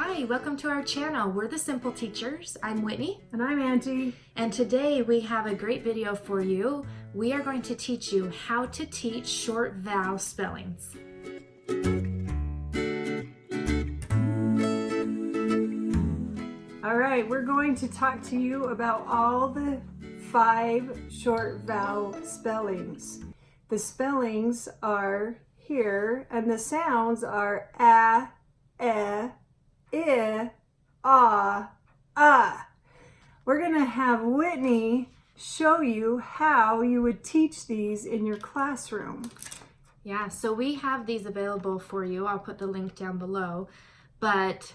Hi, welcome to our channel. We're the Simple Teachers. I'm Whitney. And I'm Auntie. And today we have a great video for you. We are going to teach you how to teach short vowel spellings. All right, we're going to talk to you about all the 5 short vowel spellings. The spellings are here, and the sounds are a, I, ah. We're going to have Whitney show you how you would teach these in your classroom. Yeah, so we have these available for you. I'll put the link down below. But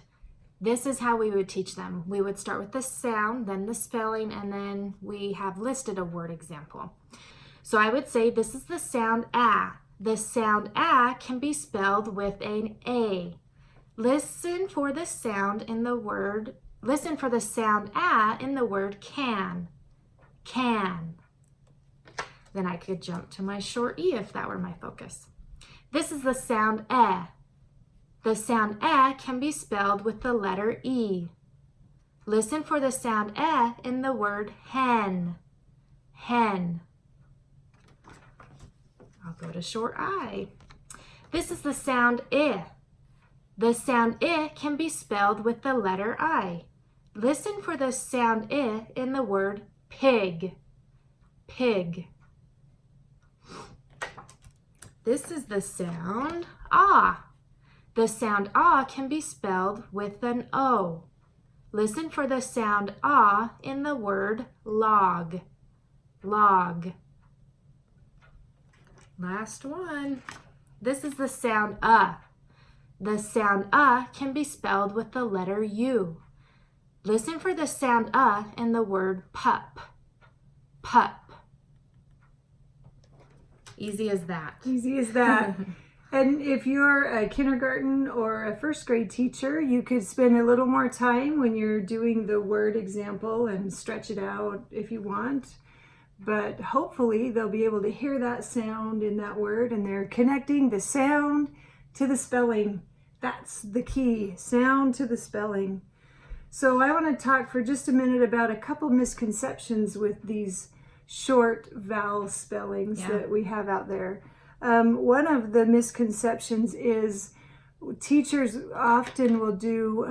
this is how we would teach them. We would start with the sound, then the spelling, and then we have listed a word example. So I would say this is the sound a. The sound a can be spelled with an A. Listen for the sound in the word, listen for the sound a in the word can. Can. Then I could jump to my short E if that were my focus. This is the sound e. The sound e can be spelled with the letter E. Listen for the sound e in the word hen. Hen. I'll go to short I. This is the sound I. The sound I can be spelled with the letter I. Listen for the sound I in the word pig. Pig. This is the sound ah. The sound ah can be spelled with an O. Listen for the sound ah in the word log. Log. Last one. This is the sound The sound can be spelled with the letter U. Listen for the sound in the word pup. Pup. Easy as that. Easy as that. And if you're a kindergarten or a first grade teacher, you could spend a little more time when you're doing the word example and stretch it out if you want. But hopefully they'll be able to hear that sound in that word, and they're connecting the sound to the spelling. That's the key, sound to the spelling. So I want to talk for just a minute about a couple misconceptions with these short vowel spellings that we have out there. One of the misconceptions is teachers often will do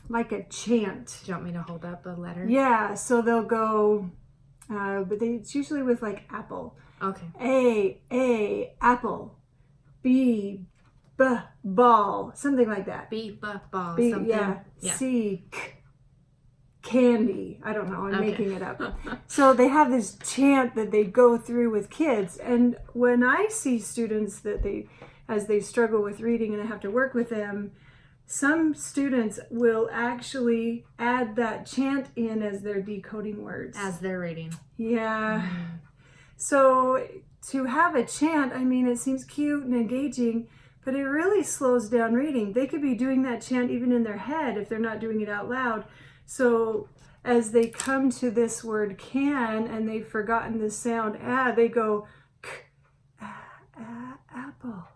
like a chant. Do you want me to hold up a letter? Yeah, so they'll go, but it's usually with like apple. Okay. A, apple. B, ball, something like that. B, ball, B, something. yeah. C, candy. I don't know, I'm Okay. making it up. So they have this chant that they go through with kids. And when I see students that as they struggle with reading and I have to work with them, some students will actually add that chant in as they're decoding words. As they're reading. Yeah. So to have a chant, I mean, it seems cute and engaging, but it really slows down reading. They could be doing that chant even in their head if they're not doing it out loud. So as they come to this word can and they've forgotten the sound they go apple.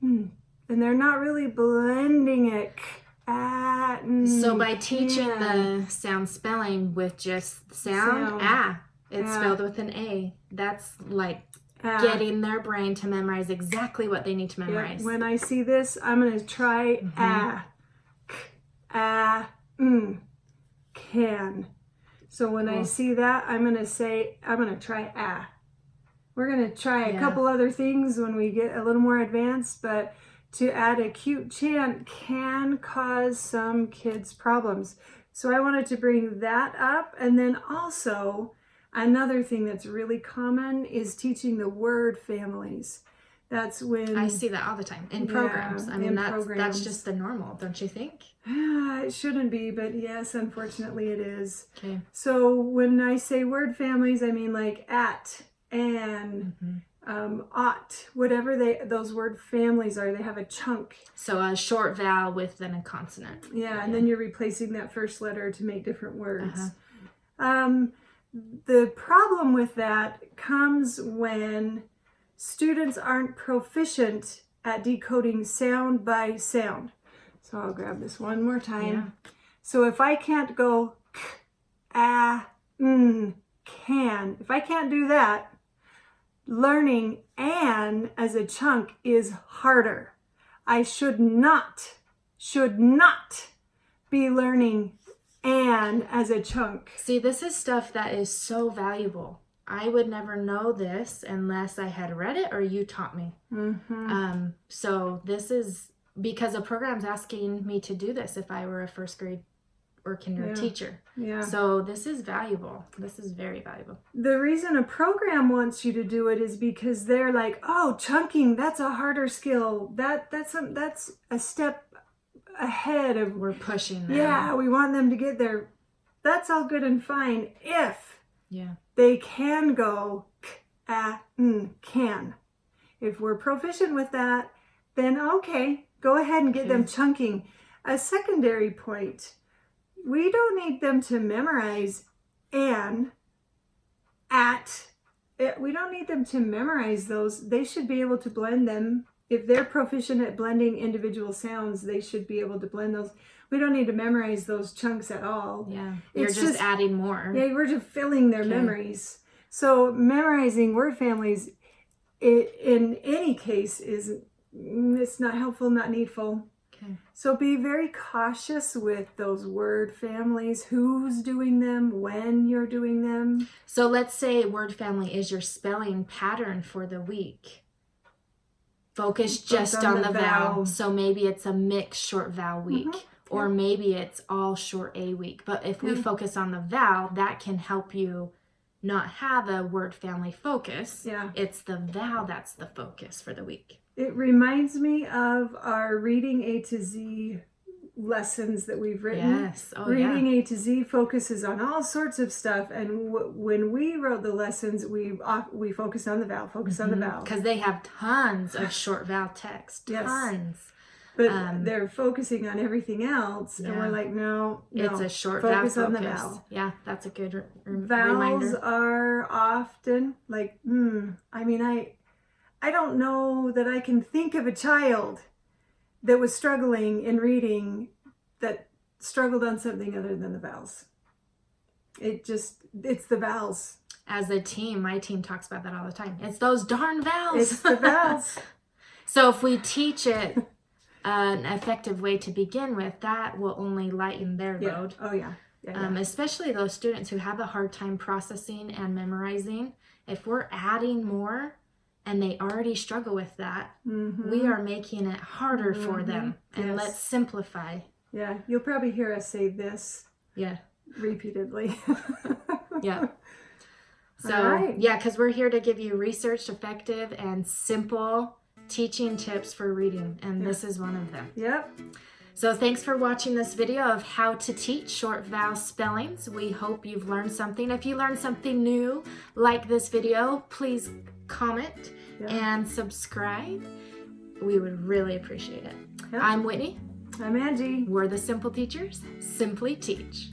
And they're not really blending it. So by teaching the sound spelling with just sound. It's spelled with an A. That's like getting their brain to memorize exactly what they need to memorize. Yeah. When I see this, I'm going to try can. So when I see that, I'm going to try We're going to try a couple other things when we get a little more advanced, but to add a cute chant can cause some kids problems. So I wanted to bring that up. And then also another thing that's really common is teaching the word families. That's when I see that all the time in programs. I mean, that's just the normal, don't you think? It shouldn't be, but yes, unfortunately it is. Okay. So when I say word families, I mean like at, and, ought, whatever those word families are, they have a chunk. So a short vowel with then a consonant. Yeah, and then you're replacing that first letter to make different words. The problem with that comes when students aren't proficient at decoding sound by sound. So I'll grab this one more time. Yeah. So if I can't go k, a, n, can, if I can't do that, learning an as a chunk is harder. I should not be learning an as a chunk. See, this is stuff that is so valuable. I would never know this unless I had read it or you taught me. Mm-hmm. So this is because a program's asking me to do this if I were a first grade or kindergarten teacher. Yeah. So this is valuable. This is very valuable. The reason a program wants you to do it is because they're like, oh, chunking, that's a harder skill. That's a step ahead of. We're pushing them. Yeah, we want them to get there. That's all good and fine if they can go k, a, n, can. If we're proficient with that, then okay, go ahead and get them chunking. A secondary point, we don't need them to memorize an, at. We don't need them to memorize those. They should be able to blend them. If they're proficient at blending individual sounds, they should be able to blend those. We don't need to memorize those chunks at all. Yeah, you're just adding more. Yeah, we're just filling their memories. So memorizing word families, in any case, it's not helpful, not needful. Okay. So be very cautious with those word families, who's doing them, when you're doing them. So let's say word family is your spelling pattern for the week. Focus just on the vowel. So maybe it's a mixed short vowel week. Or maybe it's all short A week. But if we focus on the vowel, that can help you not have a word family focus. Yeah. It's the vowel that's the focus for the week. It reminds me of our reading A to Z lessons that we've written. Yes. Oh, reading A to Z focuses on all sorts of stuff. And when we wrote the lessons, we focused on the vowel, on the vowel. Because they have tons of short vowel text. Tons. But they're focusing on everything else, and we're like, no, it's a short focus vowel on focus. the vowel. Yeah, that's a good Vowels reminder. are often like, I mean, I don't know that I can think of a child that was struggling in reading that struggled on something other than the vowels. It's the vowels. As a team, my team talks about that all the time. It's those darn vowels. It's the vowels. So if we teach it an effective way to begin with, that will only lighten their load. Oh yeah. Especially those students who have a hard time processing and memorizing. If we're adding more and they already struggle with that, we are making it harder for them. And let's simplify. Yeah, you'll probably hear us say this repeatedly. So because we're here to give you research effective and simple teaching tips for reading, and this is one of them. So thanks for watching this video of how to teach short vowel spellings. We hope you've learned something. If you learned something new like this video, please comment and subscribe. We would really appreciate it. I'm Whitney. I'm Angie. We're the Simple Teachers. Simply teach.